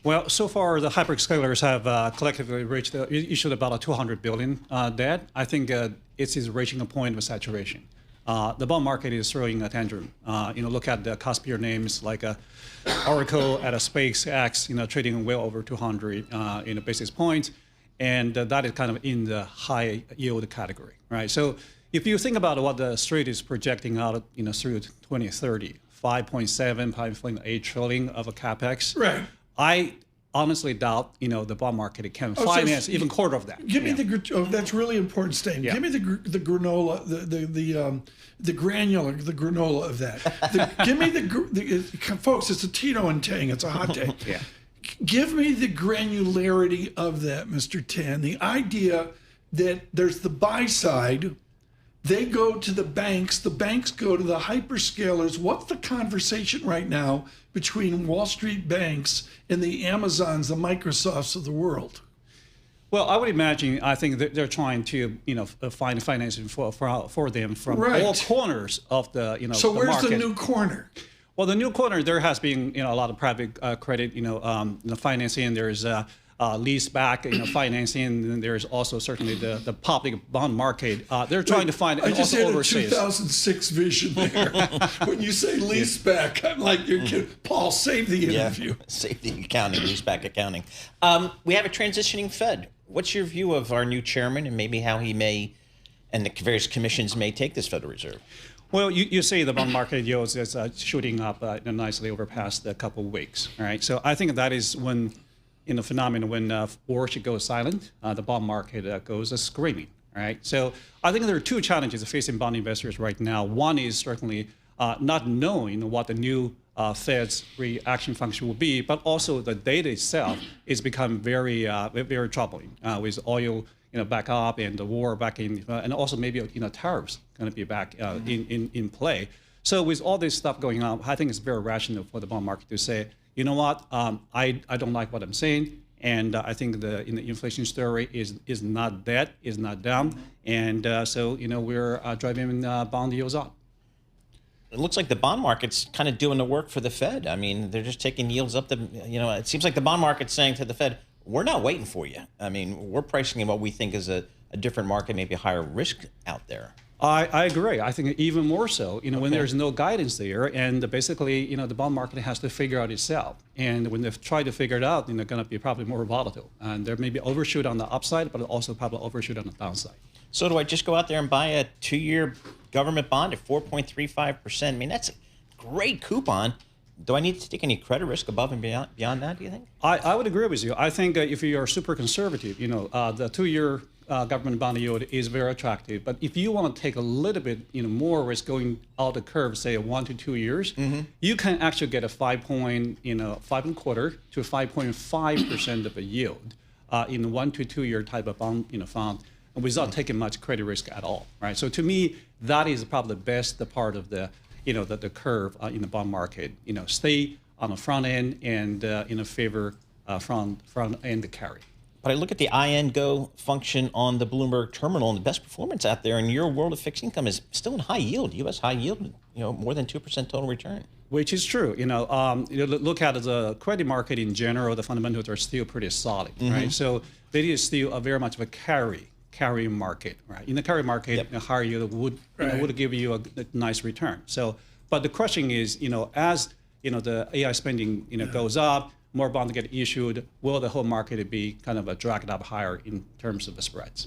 Well, so far the hyperscalers have collectively issued about a 200 billion debt. I think it is reaching a point of saturation. The bond market is throwing a tantrum. Look at the Cospier names like Oracle at a SpaceX, trading well over 200 basis points, and that is kind of in the high yield category, right? So if you think about what the street is projecting out, through 2030, 5.7, 5.8 trillion of a capex. Right. I honestly doubt, the bond market can finance even quarter of that. Give me that's really important statement. Yeah. Give me the granola, the granola of that. Give me the folks. It's a Tito and Tang. It's a hot day. Yeah. Give me the granularity of that, Mr. Tan. The idea that there's the buy side. They go to the banks go to the hyperscalers. What's the conversation right now between Wall Street banks and the Amazons, the Microsofts of the world? Well, I would imagine, I think that they're trying to, find financing for them from all corners of the, So the where's market. the new corner? Well, the new corner, there has been, a lot of private credit, financing. There's lease back, financing, and there's also certainly the public bond market. They're trying to find. I just had a overseas. 2006 vision there. When you say lease back, I'm like, you're kidding. Paul, save the interview. Yeah, save the accounting, lease back accounting. We have a transitioning Fed. What's your view of our new chairman and maybe how he may, and the various commissions may take this Federal Reserve? Well, you see the bond market yields is shooting up nicely over past a couple of weeks. All right, so I think that is when. In the phenomenon when Wall Street goes silent, the bond market goes screaming. All right. So I think there are two challenges facing bond investors right now. One is certainly not knowing what the new Fed's reaction function will be, but also the data itself is become very, very troubling with oil, back up and the war back in, and also maybe tariffs going to be back in play. So with all this stuff going on, I think it's very rational for the bond market to say, you know what, I don't like what I'm saying, and I think the inflation story is not dead, is not down, and so we're driving bond yields up. It looks like the bond market's kind of doing the work for the Fed. I mean, they're just taking yields up. It seems like the bond market's saying to the Fed, we're not waiting for you. I mean, we're pricing in what we think is a different market, maybe a higher risk out there. I agree. I think even more so, when there's no guidance there, and basically, the bond market has to figure out itself. And when they try to figure it out, they're going to be probably more volatile. And there may be overshoot on the upside, but also probably overshoot on the downside. So do I just go out there and buy a 2-year government bond at 4.35%? I mean, that's a great coupon. Do I need to take any credit risk above and beyond that, do you think? I would agree with you. I think if you're super conservative, the 2-year government bond yield is very attractive. But if you want to take a little bit, more risk going out the curve, say 1 to 2 years, you can actually get a 5.25 to 5.5% of a yield in 1 to 2 year type of bond, fund, without taking much credit risk at all, right? So to me, that is probably the best part of the, the curve in the bond market. Stay on the front end and favor front end carry. But I look at the IN-GO function on the Bloomberg terminal, and the best performance out there in your world of fixed income is still in high yield, U.S. high yield, more than 2% total return. Which is true. Look at the credit market in general, the fundamentals are still pretty solid, right? So there is still very much of a carry market, right? In the carry market, a higher yield would give you a nice return. So, but the question is, as the AI spending goes up, more bonds get issued, will the whole market be kind of dragged up higher in terms of the spreads?